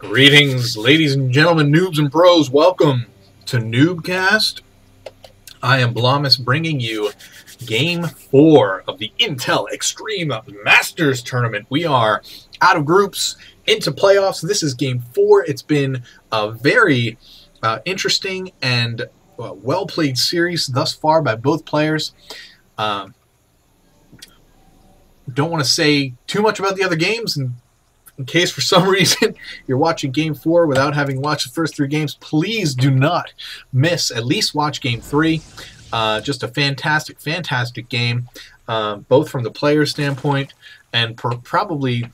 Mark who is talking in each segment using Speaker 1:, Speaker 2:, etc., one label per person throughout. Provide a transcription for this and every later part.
Speaker 1: Greetings, ladies and gentlemen, noobs and pros. Welcome to NuubCast. I am Blomus, bringing you Game 4 of the Intel Extreme Masters Tournament. We are out of groups, into playoffs. This is Game 4. It's been a very interesting and well-played series thus far by both players. Don't want to say too much about the other games, and in case for some reason you're watching Game 4 without having watched the first 3 games, please do not miss. At least watch Game 3. Just a fantastic, fantastic game, both from the player standpoint and probably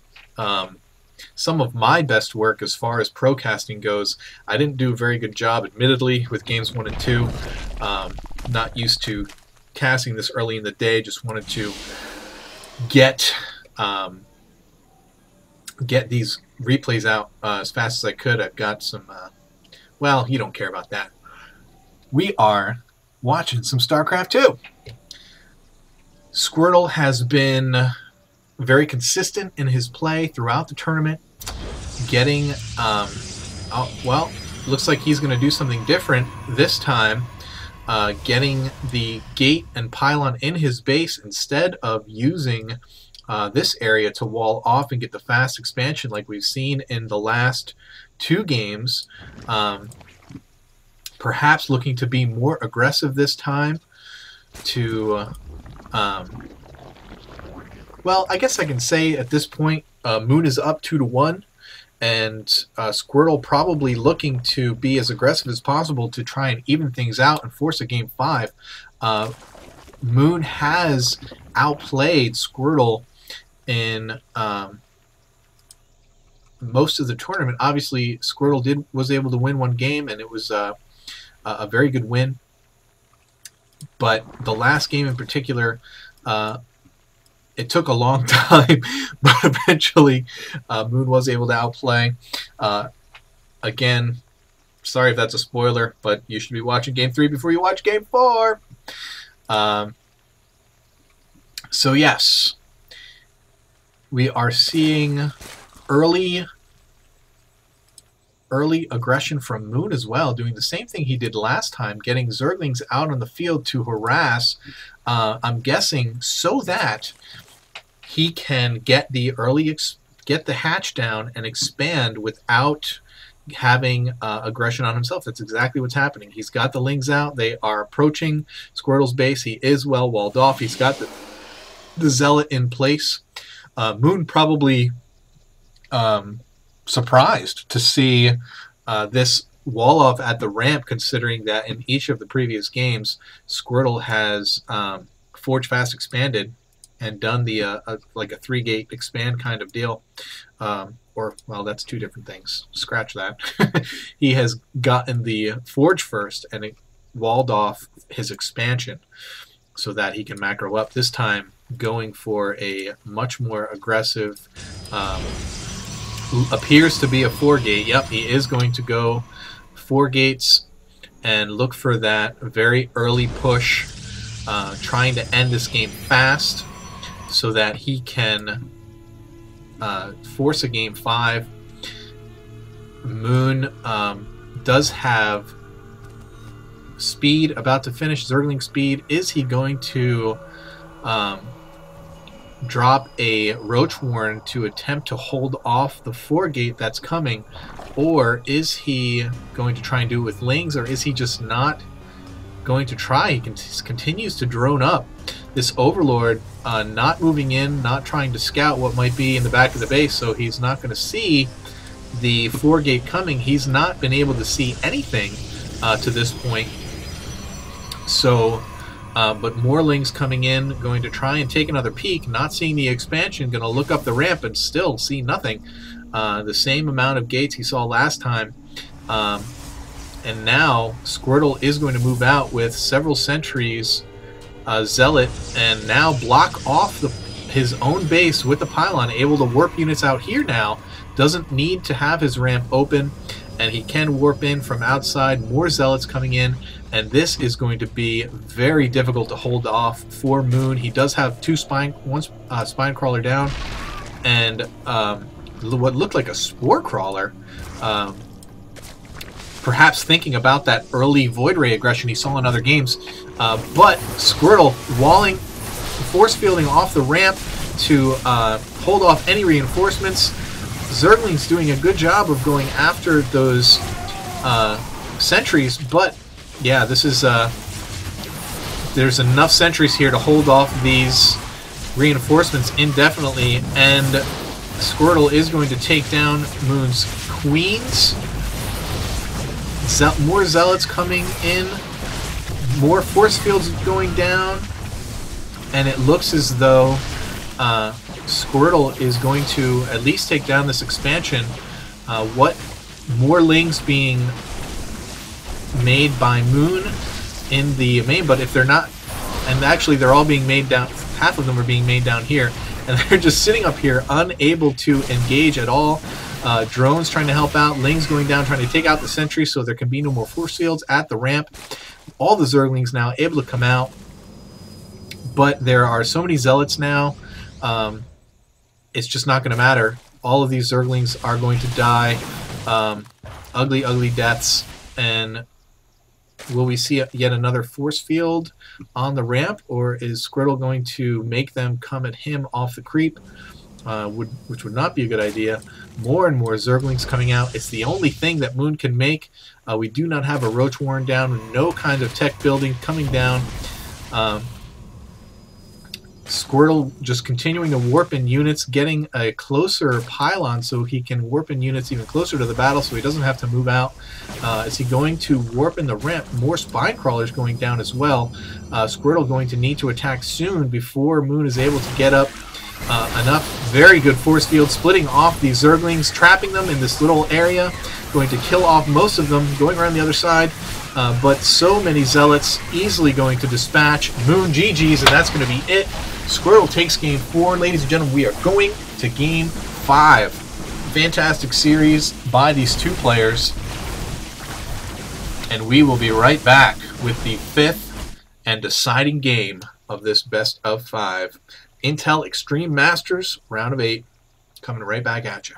Speaker 1: some of my best work as far as procasting goes. I didn't do a very good job, admittedly, with Games 1 and 2. Not used to casting this early in the day. Just wanted to get these replays out as fast as I could. I've got some, well, you don't care about that. We are watching some StarCraft 2. Squirtle has been very consistent in his play throughout the tournament, getting, well, looks like he's going to do something different this time, getting the gate and pylon in his base instead of using this area to wall off and get the fast expansion like we've seen in the last 2 games. Perhaps looking to be more aggressive this time to, well, I guess I can say at this point Moon is up 2-1, and Squirtle probably looking to be as aggressive as possible to try and even things out and force a Game 5. Moon has outplayed Squirtle in most of the tournament. Obviously, Squirtle was able to win 1 game, and it was a very good win. But the last game in particular, it took a long time, but eventually Moon was able to outplay. Again, sorry if that's a spoiler, but you should be watching Game 3 before you watch Game 4. So yes, we are seeing early aggression from Moon as well, doing the same thing he did last time, getting Zerglings out on the field to harass, I'm guessing, so that he can get the hatch down and expand without having aggression on himself. That's exactly what's happening. He's got the Lings out. They are approaching Squirtle's base. He is well walled off. He's got the Zealot in place. Moon probably surprised to see this wall off at the ramp, considering that in each of the previous games Squirtle has Forge Fast expanded and done the like a 3-gate expand kind of deal, or, well, that's 2 different things, scratch that. He has gotten the Forge first and it walled off his expansion so that he can macro up. This time going for a much more aggressive, appears to be a 4-gate. Yep, he is going to go 4 gates and look for that very early push, trying to end this game fast so that he can force a Game 5. Moon does have speed, about to finish Zergling speed. Is he going to drop a Roach Warren to attempt to hold off the 4-gate that's coming, or is he going to try and do it with Lings, or is he just not going to try? He continues to drone up. This Overlord not moving in, not trying to scout what might be in the back of the base, so he's not going to see the 4-gate coming. He's not been able to see anything to this point. So but more Lings coming in, going to try and take another peek, not seeing the expansion, going to look up the ramp and still see nothing. The same amount of gates he saw last time. And now Squirtle is going to move out with several sentries, Zealot, and now block off his own base with the pylon, able to warp units out here now. Doesn't need to have his ramp open, and he can warp in from outside. More Zealots coming in, and this is going to be very difficult to hold off for Moon. He does have one spine crawler down, and what looked like a spore crawler. Perhaps thinking about that early Void Ray aggression he saw in other games. But Squirtle walling, force fielding off the ramp to hold off any reinforcements. Zergling's doing a good job of going after those sentries, but yeah, this is there's enough sentries here to hold off these reinforcements indefinitely, and Squirtle is going to take down Moon's queens. More zealots coming in, more force fields going down, and it looks as though Squirtle is going to at least take down this expansion. What more lings being made by Moon in the main, but if they're not, and actually they're all being made down, half of them are being made down here, and they're just sitting up here unable to engage at all. Drones trying to help out, lings going down trying to take out the sentry so there can be no more force fields at the ramp. All the Zerglings now able to come out, but there are so many zealots now, it's just not going to matter. All of these Zerglings are going to die ugly, ugly deaths. And will we see yet another force field on the ramp, or is Squirtle going to make them come at him off the creep? Which would not be a good idea. More and more Zerglings coming out. It's the only thing that Moon can make. We do not have a Roach Warren down, no kind of tech building coming down. Squirtle just continuing to warp in units, getting a closer pylon so he can warp in units even closer to the battle so he doesn't have to move out. Is he going to warp in the ramp? More spine crawlers going down as well. Squirtle going to need to attack soon before Moon is able to get up enough. Very good force field, splitting off these Zerglings, trapping them in this little area, going to kill off most of them, going around the other side. But so many zealots easily going to dispatch Moon. GG's, and that's going to be it. Squirtle takes game 4. Ladies and gentlemen, we are going to game 5. Fantastic series by these two players. And we will be right back with the 5th and deciding game of this best of 5. Intel Extreme Masters, round of 8, coming right back at you.